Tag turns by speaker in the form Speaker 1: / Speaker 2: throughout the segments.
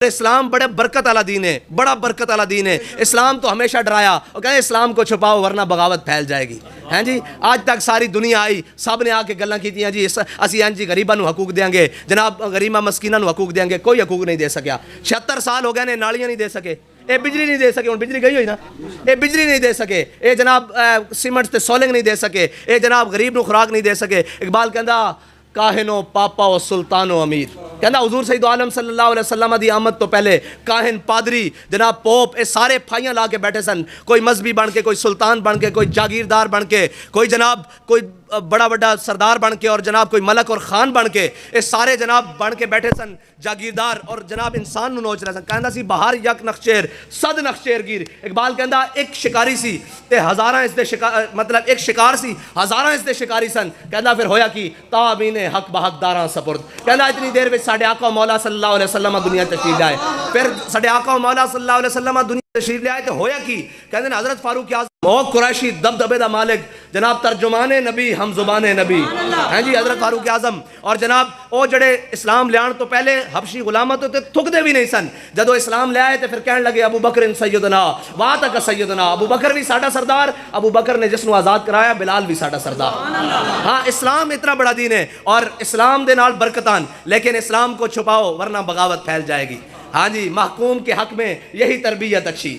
Speaker 1: اسلام بڑے برکت والا دین ہے، بڑا برکت والا دین ہے۔ اسلام تو ہمیشہ ڈرایا اور کہتے اسلام کو چھپاؤ ورنہ بغاوت پھیل جائے گی۔ ہیں جی آج تک ساری دنیا آئی، سب نے آ کے گلاں کیتیاں جی اسی ہیں جی غریباں نو حقوق دیں گے، جناب غریباں مسکیناں نو حقوق دیں گے، کوئی حقوق نہیں دے سکیا۔ 76 سال ہو گئے نے نالیاں نہیں دے سکے، اے بجلی نہیں دے سکے، ہن بجلی گئی ہوئی نا، اے بجلی نہیں دے سکے، اے جناب سیمنٹ تے سولنگ نہیں دے سکے، اے جناب غریب نو خوراک نہیں دے سکے۔ اقبال کہندا کاہنو پاپا و سلطان و امیر، کہنا حضور سید عالم صلی اللہ علیہ وسلم دی آمد تو پہلے کاہن، پادری، جناب پوپ، اے سارے پھائیاں لا کے بیٹھے سن، کوئی مذہبی بن کے، کوئی سلطان بن کے، کوئی جاگیردار بن کے، کوئی جناب کوئی بڑا بڑا سردار بن کے، اور جناب کوئی ملک اور خان بن کے، اے سارے جناب بن کے بیٹھے سن جاگیردار، اور جناب انسان نو نوچ رہے سن۔ کہندا سی بہار یک نخچیر صد نخچیر گیر۔ اقبال کہندا ایک شکاری سی تے ہزاراں اس دے مطلب ایک شکار سی ہزاراں اس دے شکاری سن۔ کہندا پھر ہویا کی تابین حق بحق داراں سپرد۔ کہندا اتنی دیر وچ ساڈے آقا مولا صلی اللہ علیہ وسلم دنیا تشریف لائے، پھر ساڈے آقا مولا صلی اللہ علیہ وسلم دنیا تشریف لائے تو ہویا کی؟ کہندے حضرت فاروق اعظم او قریشی دبدبے دا مالک، جناب ترجمان نبی ہم زبان نبی، ہیں جی حضرت فاروق اعظم، اور جناب او جڑے اسلام لے آن تو پہلے حبشی غلامت تے تھک دے بھی نہیں سن، جدو اسلام لے آئے تے پھر کہن لگے ابو بکر سیدنا واتک سیدنا، ابو بکر بھی ساڈا سردار، ابو بکر نے جس نو آزاد کرایا بلال بھی ساڈا سردار۔ ہاں اسلام اتنا بڑا دین ہے اور اسلام دے نال برکتان، لیکن اسلام کو چھپاؤ ورنہ بغاوت پھیل جائے گی۔ ہاں جی محکوم کے حق میں یہی تربیت اچھی،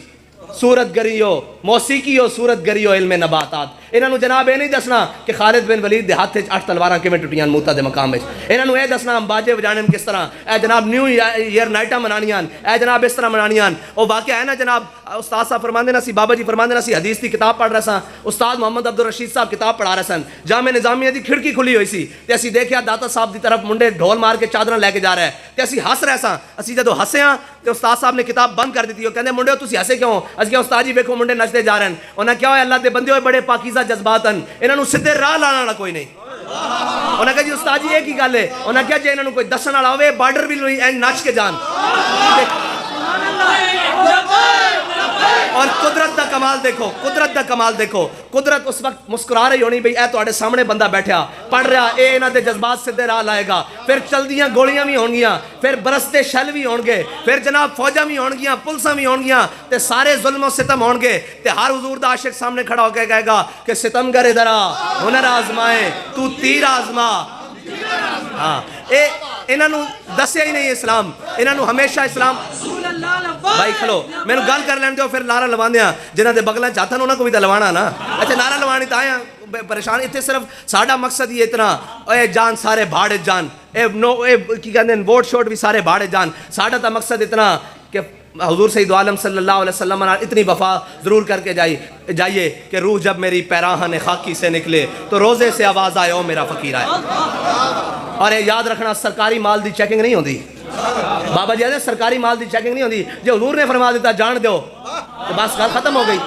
Speaker 1: صورت گری ہو موسیقی ہو، صورت گری ہو علم نباتات۔ انہوں جناب یہ نہیں دسنا کہ خالد بن ولید دے ہاتھ 8 تلواراں کیویں ٹٹیاں موتا دے مقام وچ، انہوں یہ دسنا باجے وجانے کس طرح، اے جناب نیو ایئر نائٹاں منانیاں، اے جناب اس طرح منانیاں۔ وہ واقعہ ہے نا جناب استاد صاحب فرماندے نہ سی، بابا جی فرماندے نہ سی، حدیث دی کتاب پڑھ رہا سا، استاد محمد عبدالرشید صاحب کتاب پڑھا رہے سن، جامع نظامیہ دی کھڑکی کھلی ہوئی سی تے اسی دیکھیا داتا صاحب دی طرف منڈے ڈھول مار کے چادراں لے کے جا رہا ہے تے اسی ہس رہے سا۔ اسی جدو ہسے ہاں تے استاد صاحب نے کتاب بند کر دیتی، وہ کہندے منڈے تسی ہسے کیوں؟ اسی کہا استاد جی ویکھو منڈے نچدے جا رہے ہیں۔ انہاں کیا ہوئے اللہ دے بندے ہوئے بڑے پاکیزہ جذبات ہیں، انہاں نو سدھے راہ لانا نہ کوئی نہیں۔ انہاں کہا جی استاد جی یہ کی گل ہے؟ انہاں کہا جی انہاں نو کوئی دسن والا ہوئے بارڈر بھی نچ کے جان۔ اور قدرت دا کمال دیکھو، قدرت دا کمال دیکھو، قدرت اس وقت مسکرا رہی ہونی بھئی اے تواڈے سامنے بندہ بیٹھا پڑھ رہا، اے انہاں دے جذبات سدھے راہ لائے گا، پھر چلدیاں گولیاں بھی ہون گیاں، پھر برستے شل بھی ہون گے، پھر جناب فوجاں بھی ہون گیاں، پلساں بھی ہون گیاں، تے سارے ظلم و ستم ہون گے، تے ہر حضور دا عاشق سامنے کھڑا ہو کے کہے گا کہ ستمگر ادھر آ، ہنر آزمائے تو تیر آزما۔ ہاں اے انہاں نو دسیا ہی نہیں اسلام، انہاں نو ہمیشہ اسلام۔ بھائی کھلو میں نو گل کر لین دیو پھر نعرہ لواندیاں، جنہاں دے بغلاں چاہتا انہاں کو بھی تے لوانا نا۔ اچھا نعرہ لوانی تا آیا پریشان، اتنے صرف ساڈا مقصد یہ اتنا اے جان سارے بھاڑے جان، اے نو اے کی کہندے ہیں ووٹ شوٹ بھی سارے بھاڑے جان، ساڈا تا مقصد اتنا کہ حضور سید عالم صلی اللہ علیہ وسلم اتنی وفا ضرور کر کے جائیے کہ روح جب میری پیراہن خاکی سے نکلے تو روزے سے آواز آئے او میرا فقیر آئے۔ اور یہ یاد رکھنا سرکاری مال دی چیکنگ نہیں ہوندی، بابا جی آدھے سرکاری مال دی چیکنگ نہیں ہوندی، جو حضور نے فرما دیتا جان دیو تو بس گل ختم ہو گئی۔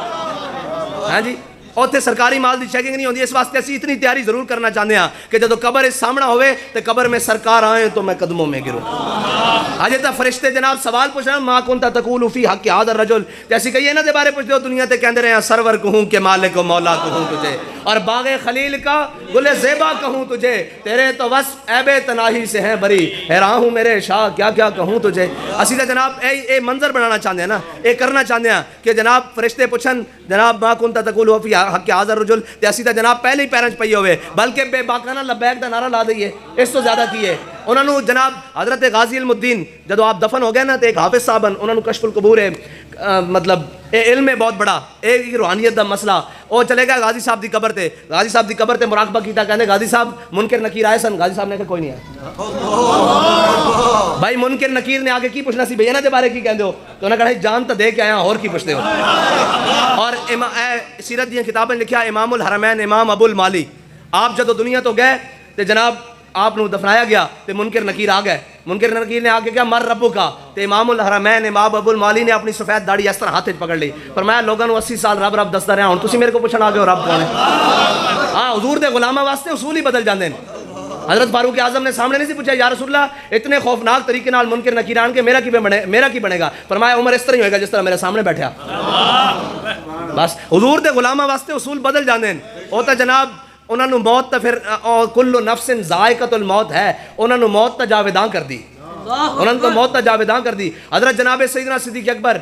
Speaker 1: ہاں جی اوتھے سرکاری مال دی چیکنگ نہیں ہوندی، اس واسطے اسی اتنی تیاری ضرور کرنا چاہتے ہیں کہ جدو قبر اس سامنا ہوئے تو قبر میں سرکار آئیں تو میں قدموں میں گروں۔ آج تا فرشتے جناب سوال پوچھ رہے ہیں ما کنتا تقول فی حق هذا الرجل، جیسے کہ یہ نہ دے بارے پوچھ دو دنیا تے کہندے رہے ہیں سرور کہوں کہ مالک و مولا کہوں تجھے، اور باغ خلیل کا گل زیبا کہوں تجھے، تیرے تو وصف عیب تناہی سے ہیں بری، حیران ہوں میرے شاہ کیا کیا کہوں تجھے۔ اسی تے جناب اے منظر بنانا چاہتے ہیں نا، اے کرنا چاہتے ہیں کہ جناب فرشتے پوچھن جناب ما کنتا تقول فی حق هذا الرجل، تے اسی تے جناب پہلے ہی پیرنچ پئی ہوئے بلکہ بے باکانہ لبیک دا نعرہ لا دئیے، اس تو زیادہ کیے۔ انہوں نے جناب حضرت غازی علم الدین جدو آپ دفن ہو گئے نا تو ایک حافظ صاحب انہوں نے کشف القبور ہے مطلب اے علم ہے بہت بڑا، اے روحانیت دا مسئلہ، وہ چلے گا غازی صاحب دی قبر تے، غازی صاحب دی قبر تے مراقبہ کیتا، کہنے غازی صاحب منکر نکیر آئے سن، غازی صاحب نے کہا کوئی نہیں آیا۔ بھائی منکر نکیر نے آگے کی پوچھنا سی بھئی انہاں دے بارے کی کہندے ہو، تو انہوں نے کہا جان تو دے کے آیا اور کی پوچھتے ہو۔ اور سیرت دی کتابیں لکھیا امام الحرمین امام ابو المالی، آپ جدو دنیا تو گئے تو جناب آپ نو دفنایا گیا تو منکر نکیر آ گئے، منکر نکیر نے آگے کیا مر ربو کا، تو امام الحرمین امام ابو المالی نے اپنی سفید داڑھی اس طرح ہاتھ پکڑ لی، فرمایا لوگوں نے 80 سال رب رب دستا رہا ہوں تسی میرے کو پوچھنا آگے ہو رب کون ہے۔ ہاں حضور دے غلامہ واسطے اصول ہی بدل جاندے ہیں۔ حضرت فاروق اعظم نے سامنے نہیں سی پوچھا یا رسول اللہ اتنے خوفناک طریقے نال منکر نکیر آن کے میرا کی بنے گا، فرمایا عمر اس طرح ہی ہوئے گا جس طرح میرے سامنے بیٹھا۔ بس حضور دے غلامہ واسطے اصول بدل جاندے ہیں۔ وہ تو جناب انہوں نے موت تا پھر کل نفس ذائقۃ الموت ہے، انہوں نے موت تا جاویداں کر دی۔ انہوں نے تو موت دا جاویداں کر دی. حضرت جناب سیدنا صدیق اکبر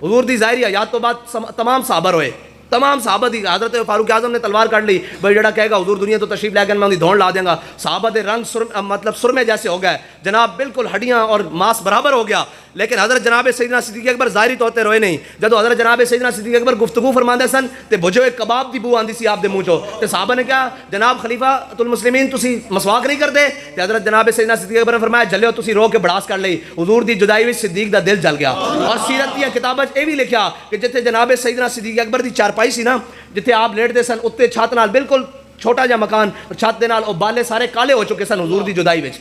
Speaker 1: حضور دی ظاہری حیات تو بعد تمام صحابہ روئے, تمام صحابہ دی. حضرت فاروق اعظم نے تلوار کاٹ لی, بھائی جڑا کہے گا حضور دنیا تو تشریف لے گئے میں انہیں دھون لا دیں گا. صحابہ دے رنگ مطلب سرمے جیسے ہو گئے جناب, بالکل ہڈیاں اور ماس برابر ہو گیا. لیکن حضرت جناب سیدنا صدیق اکبر ظاہری طور تے روئے نہیں. جدو حضرت جناب سیدنا صدیق اکبر گفتگو فرماندے سن تے بھجو ایک کباب دی بو آندی سی آپ دے منہ چوں, تے صحابہ نے کہا جناب خلیفہ المسلمین تسی مسواک نہیں کردے؟ تے حضرت جناب سیدنا صدیق اکبر نے فرمایا جلو تسی رو کے بڑاس کر لئی. حضور دی جدائی وچ صدیق دا دل جل گیا. اور سیرت دی کتاباں وچ اے وی لکھیا کہ جتھے جناب سیدنا صدیق اکبر دی چارپائی سی نا, جتھے آپ لیٹدے سن اتنے چھت نال بالکل چھوٹا جا مکان, چھت دے نال او بالے سارے کالے ہو چکے سن حضور دی جدائی وچ.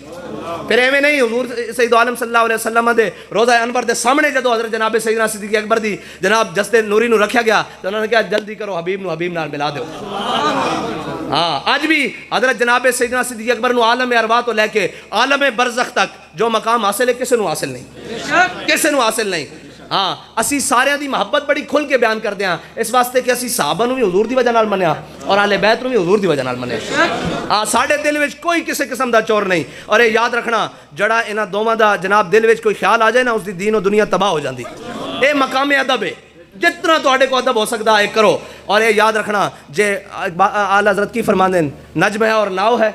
Speaker 1: پھر ایویں نہیں, حضور سید عالم صلی اللہ علیہ وسلم دے روضہ انور دے سامنے جدو حضرت جناب سیدنا صدیق اکبر دی جناب جسد نوری نو رکھیا گیا تو انہوں نے کہا جلدی کرو حبیب نو حبیب نال ملا دیو. ہاں آج بھی حضرت جناب سیدنا صدیق اکبر نو عالم ارواح تو لے کے عالم برزخ تک جو مقام حاصل ہے کسے نو حاصل نہیں, کسے نو حاصل نہیں. ہاں اسی سارے دی محبت بڑی کھل کے بیان کر دیاں اس واسطے کہ اسی صحابہ نو بھی حضور دی وجہ نال منیا اور اہل بیت نو بھی حضور دی وجہ نال منیا. ہاں ساڈے دل وچ کوئی کسی قسم دا چور نہیں. اور یہ یاد رکھنا جڑا انہاں دوواں دا جناب دل وچ کوئی خیال آ جائے نا اس دی دین و دنیا تباہ ہو جاندی. اے مقام ادب ہے, جتنا تواڈے کو ادب ہو سکدا ہے کرو. اور یہ یاد رکھنا جے اعلی حضرت کی فرماندے نجم ہے اور ناؤ ہے,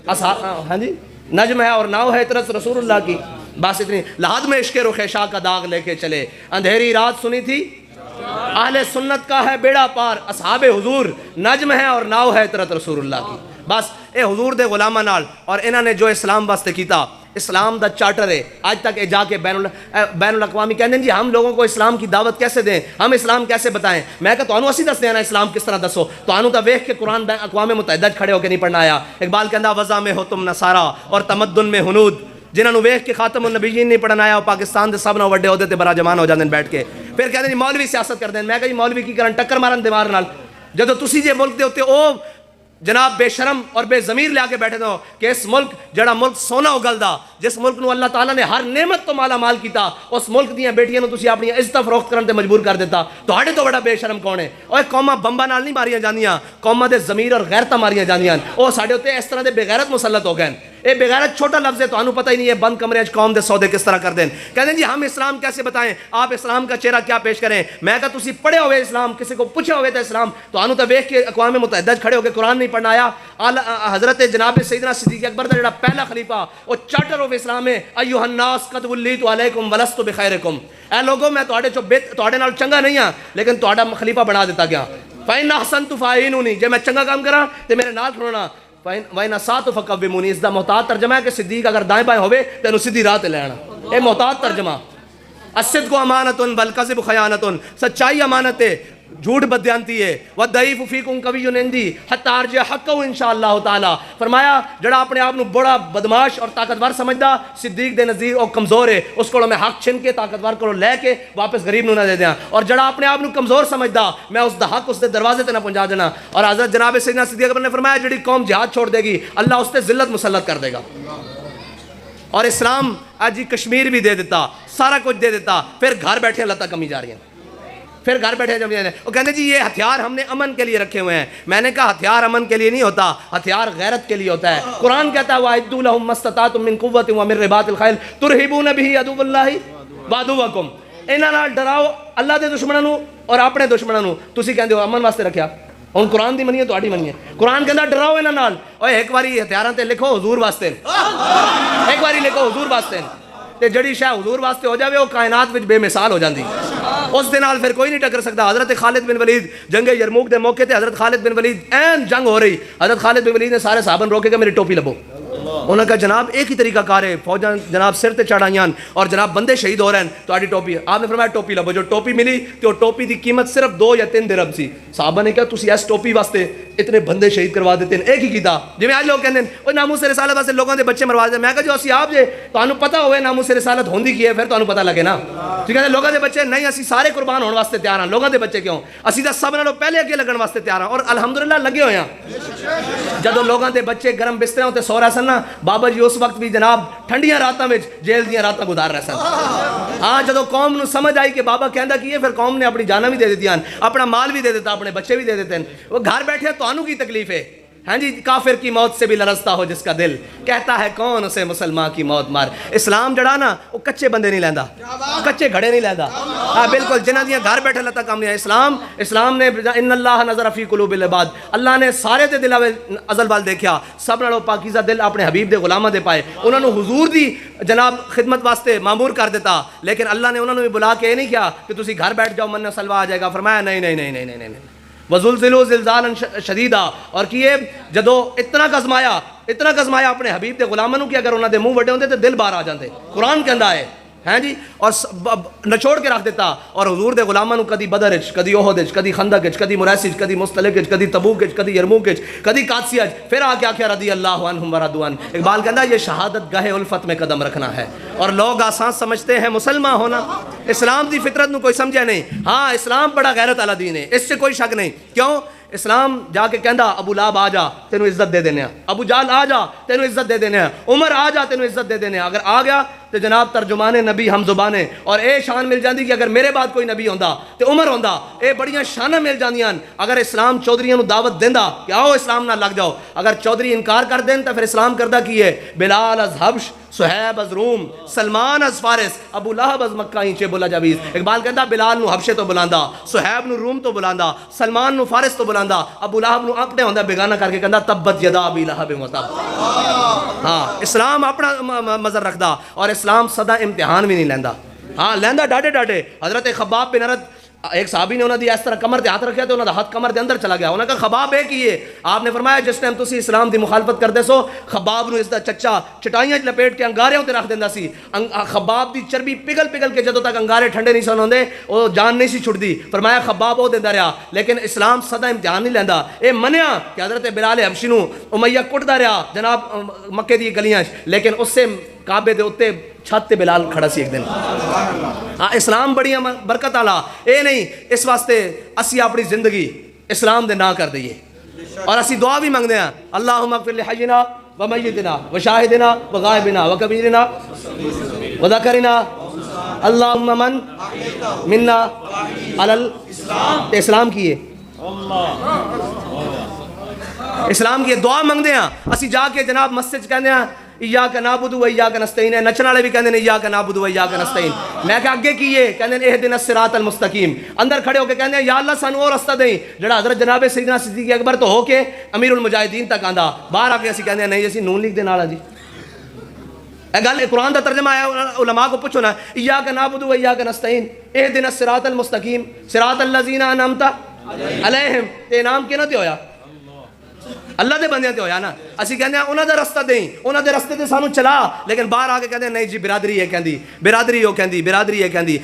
Speaker 1: ہاں جی نجم ہے اور ناؤ ہے طرف رسول اللہ کی, بس اتنی. لحد میں عشق رخ شاہ کا داغ لے کے چلے, اندھیری رات سنی تھی اہل سنت کا ہے بیڑا پار, اصحاب حضور نجم ہے اور ناؤ ہے طرف رسول اللہ کی. بس اے حضور دے غلاماں نال اور انہاں نے جو اسلام واسطے کیتا, اسلام دا چارٹر ہے آج تک. اے جا کے بین الاقوامی کہندے جی ہم لوگوں کو اسلام کی دعوت کیسے دیں, ہم اسلام کیسے بتائیں. میں کہا تو اسی دس دینا اسلام کس طرح دسو, تو تا ویکھ کے قرآن اقوام متحدہ کھڑے ہو کے نہیں پڑھنا آیا. اقبال کہندا وضع میں ہو تم نصارا اور تمدن میں ہنود, جنہوں نے ویکھ کے خاتم النبیین نہیں پڑھنا آیا, اور پاکستان دے سب نہ وڈے عہدے تے براجمان ہو جاندے بیٹھ کے. پھر کہندے جی مولوی سیاست کر دیں. میں کہا جی مولوی کی کرن ٹکر مارن دیوار نال. جدو تسی جے ملک دے ہوتے او جناب بے شرم اور بے ضمیر لے کے بیٹھے دو کہ اس ملک جڑا ملک سونا اگلدا, جس ملک نو اللہ تعالیٰ نے ہر نعمت تو مالا مال کیتا, اس ملک دیاں بیٹیاں نو تسی اپنی عزت فروخت کرن تے مجبور کر دیتا. تہاڈے تو بڑا بے شرم کون ہے؟ اوے قوماں بمبا نال نہیں ماریاں جاندیاں, قوماں دے ضمیر اور غیرتاں ماریاں جاندیاں. او ساڈے اوتے اس طرح دے بے غیرت مسلط ہو گئے. اے بے غیرت چھوٹا لفظ ہے, تانوں پتہ ہی نہیں ہے بند کمرے وچ قوم دے سودے کس طرح کر دین. کہندے ہیں جی ہم اسلام کیسے بتائیں, آپ اسلام کا چہرہ کیا پیش کریں. میں کہا تسی پڑھے ہوئے اسلام, کسی کو پوچھے ہوئے تے اسلام, تانوں تے ویکھ کے اقوام متحدہ کھڑے ہو کے قرآن نہیں پڑھنا آیا. حضرت جناب سیدنا صدیق اکبر دا جڑا پہلا خلیفہ وہ چارٹر آف اسلام ہے, ایھا الناس قد ولیت علیکم ولست بخیرکم. اے لوگو میں تواڈے نال چنگا نہیں ہاں لیکن تواڈا خلیفہ بنا دیتا گیا. فإن أحسنت فأعينوني, جے میں چنگا کام کراں تے میرے نال کھڑونا. وَإِنْ أَسَأْتُ فَقَوِّمُونِي, اس دا محتاط ترجمہ ہے کہ صدیق اگر دائیں بائیں ہوئے تو انہوں سیدھی راہ تے لے آنا. اے محتاط ترجمہ. الصدق امانۃ والکذب خیانۃ, سچائی امانت ہے, جھوٹ بدیانتی ہے. والضعیف فیکم قوی عندی حتی ارجع حقہ انشاءاللہ تعالی. فرمایا جڑا اپنے آپ نو بڑا بدماش اور طاقتور سمجھدا, صدیق دے نظیر او کمزور ہے, اس کو میں حق چھن کے طاقتور کو لے کے واپس غریب نو نہ دے دیاں. اور جڑا اپنے آپ نو کمزور سمجھدا, میں اس دا حق اس دے دروازے تے نہ پہنچا دینا. اور حضرت جناب سیدنا صدیق اکبر نے فرمایا جڑی قوم جہاد چھوڑ دے گی اللہ اس تے ذلت مسلط کر دے گا. اور اسلام آج جی کشمیر بھی دے دیتا, سارا کچھ دے دیتا, پھر گھر بیٹھے اللہ تک کمی جا رہی ہیں. پھر گھر بیٹھے جب وہ کہتے جی یہ ہتھیار ہم نے امن کے لیے رکھے ہوئے ہیں. میں نے کہا ہتھیار امن کے لیے نہیں ہوتا, ہتھیار غیرت کے لیے ہوتا ہے. قرآن کہتا ہے وَأَعِدُّوا لَهُم مَّا اسْتَطَعْتُم مِّن قُوَّةٍ وَمِن رِّبَاطِ الْخَيْلِ تُرْهِبُونَ بِهِ عَدُوَّ اللَّهِ وَعَدُوَّكُمْ. انہاں نال ڈراؤ اللہ دے دشمناں نو اور اپنے دشمناں نو. تسی کہندے ہو امن واسطے رکھیا, ہن قرآن دی منیے تہاڈی منیے. قرآن کہندا ڈراؤ انہاں نال. اوے ایک واری ہتھیاراں تے لکھو حضور واسطے, ایک واری لکھو حضور واسطے, تے جڑی شے حضور واسطے ہو جاوے وہ کائنات وچ بے مثال ہو جاندی. اس دے نال پھر کوئی نہیں ٹکر سکتا. حضرت خالد بن ولید جنگ یرموک دے موقع تے حضرت خالد بن ولید این جنگ ہو رہی, حضرت خالد بن ولید نے سارے صحابہ روکے کہ میری ٹوپی لبو. انہوں نے کہا جناب ایک ہی طریقہ کار ہے, فوجاں جناب سر تے چڑھائیاں اور جناب بندے شہید ہو رہے ہیں, تہاڈی ٹوپی. آپ نے فرمایا ٹوپی لبو. جو ٹوپی ملی تو وہ ٹوپی دی قیمت صرف 2 یا 3 درہم سی. صحابہ نے کہا تسی اس ٹوپی واسطے اتنے بندے شہید کروا دیتے ہیں, ایک ہی کیتا. جویں آج لوگ کہندے ہیں او ناموس رسالت واسطے لوگوں دے بچے مروا دے. میں کہا جو اسی آپ جے تانوں پتہ ہوئے ناموس رسالت ہوندی کی ہے پھر تانوں پتہ لگے نا. ٹھیک ہے لوگوں دے بچے نہیں, اسی سارے قربان ہونے واسطے تیار ہیں. لوگوں دے بچے کیوں, اسی دا سب نالوں پہلے اگے لگن واسطے تیار ہیں اور الحمدللہ لگے ہوئے ہیں. جدوں لوگوں دے بچے گرم بستروں تے سو رہے سن نا, بابا جی اس وقت بھی جناب ٹھنڈیاں راتاں وچ جیل دیاں راتاں گزار رہے سن. ہاں جدوں قوم نو سمجھ آئی کہ بابا کہندا کی ہے, پھر قوم نے اپنی جاناں بھی دے دتیاں, اپنا مال بھی دے دیتا, اپنے بچے بھی دے دیتے ہیں. وہ گھر بیٹھے تانوں کی تکلیف ہے, ہاں جی کافر کی موت سے بھی لرزتا ہو جس کا دل, کہتا ہے کون اسے مسلمان کی موت مار. اسلام جڑا نا وہ کچے بندے نہیں لیندا, کچے گھڑے نہیں لیندا. ہاں بالکل جنہاں دیاں گھر بیٹھے لتا کام نہیں. اسلام نے ان اللہ نظر فی قلوب العباد, اللہ نے سارے دے دلاں ازل وال دیکھیا, سب نالوں پاکیزہ دل اپنے حبیب دے غلاماں دے پائے, انہاں نو حضور دی جناب خدمت واسطے مامور کر دیتا. لیکن اللہ نے انہوں نے بھی بلا کے یہ نہیں کیا کہ تسی گھر بیٹھ جاؤ من سلوا آ جائے گا. فرمایا نہیں نہیں نہیں نہیں نہیں نہیں وزلزلوا زلزالا شدیدا, اور کیے جدو اتنا گزمایا اپنے حبیب دے غلاماں نو کہ اگر انہاں دے منہ وڈے ہوندے تے دل باہر آ جاندے. قرآن کہندا ہے ہیں جی, اور نچوڑ کے رکھ دیتا. اور حضور دے غلاماں نو کدی بدر وچ, کدی احد وچ, کدی خندق وچ, کدی مریسی وچ, کدی مستلق وچ, کدی تبوک وچ, کدی یرموک وچ, کدی قادسیہ وچ, پھر آ کے آکھیا رضی اللہ عنہم ورضوا عنہ. اقبال کہندا یہ شہادت گاہ الفت میں قدم رکھنا ہے. اور لوگ آسان سمجھتے ہیں مسلمان ہونا, اسلام دی فطرت نو کوئی سمجھے نہیں. ہاں اسلام بڑا غیرت والا دین ہے, اس سے کوئی شک نہیں. کیوں؟ اسلام جا کے کہندا ابو لہب آ جا تینوں عزت دے دینے, ابو جہل آ جا تینوں عزت دے دینے, عمر آ جا تینوں عزت دے دینے. اگر آ گیا تو جناب ترجمان نبی ہم زبانے, اور اے شان مل جاندی کہ اگر میرے بعد کوئی نبی ہوندا تے عمر ہوندا. اے بڑیاں شاناں مل جاندیاں اگر اسلام چودھریاں نو دعوت دیندا کہ آؤ اسلام نہ لگ جاؤ. اگر چودھری انکار کر دین تو پھر اسلام کردا کی ہے؟ بلال از حبش, صہیب از روم, سلمان از فارس, ابو لہب از مکہ ہی چے بولا جاویز. اقبال کہندا بلال نو حبشے تو بلاندا, صہیب نو روم تو بلاندا, سلمان نو فارس تو بلاندا, ابو لہب نو اپنے ہوندا بیگانہ کر کے کہندا تبت یدا ابی لہب وتب. ہاں اسلام اپنا مظہر رکھدا, اور اسلام صدا امتحان بھی نہیں لیندا. ہاں لیندا ڈاڈے ڈاڈے. حضرت خباب بن ارد, ایک صحابی نے انہوں نے اس طرح کمر دے ہاتھ رکھیا تو انہوں نے ہاتھ کمر دے اندر چلا گیا. انہوں نے کہا خباب ہے کیے؟ آپ نے فرمایا جس ٹائم تسی اسلام دی مخالفت کردے سو خباب نو اس دا چچا چٹائیاں لپیٹ کے انگاریاں تے رکھ دیندا سی. خباب دی چربی پگھل پگھل کے جدوں تک انگارے ٹھنڈے نہیں سن ہوندے او جان نہیں سی چھڑدی. فرمایا خباب او دیندا رہیا, لیکن اسلام صدا امتحان نہیں لیندا. اے منیا کہ حضرت بلال حبشی نو امیہ کٹدا رہیا جناب مکے دی گلیاں, لیکن اس سے کعبے دے اوتے چھت تے بلال کھڑا سی ایک دن. ہاں اسلام بڑی برکت والا اے نہیں, اس واسطے اسی اپنی زندگی اسلام دے نہ کر دئیے. اور اسی دعا بھی منگدے ہیں اللہم اغفر لحینا ومیتنا وشاہدنا وغائبنا وکبیرنا وذکرنا اللہم من منا علی الاسلام. اسلام کیے, اسلام کی دعا منگدے ہیں. اسی جا کے جناب مسجد کہندے ہیں ایاک نعبد و ایاک نستعین, نچن والے بھی کہندے ہیں ایاک نعبد و ایاک نستعین. میں کہ اگے کیے کہندے ہیں اہدنا الصراط المستقیم. اندر کھڑے ہو کے کہندے ہیں یا اللہ سانو اور رستہ دیں, جڑا حضرت جناب سیدنا صدیق اکبر تو ہو کے امیر المجاہدین تک آندا. باہر آ کے اسی کہندے ہیں نہیں اسی نون لیگ دے نال جی. اے گل قرآن دا ترجمہ آیا, علماء کو پوچھو نا ایاک نعبد و ایاک نستعین اہدنا الصراط المستقیم صراط الذین انعمت علیہم. تے انعام کیناں تے ہویا؟ اللہ دے بندیاں تے ہویا نا. اسی کہندے ہیں انہاں دا رستہ دیں, انہاں دے رستے تے سانو چلا. لیکن باہر آ کے کہندے ہیں نہیں جی برادری ہے کہندی, برادری ہو کہندی, برادری ہے کہندی.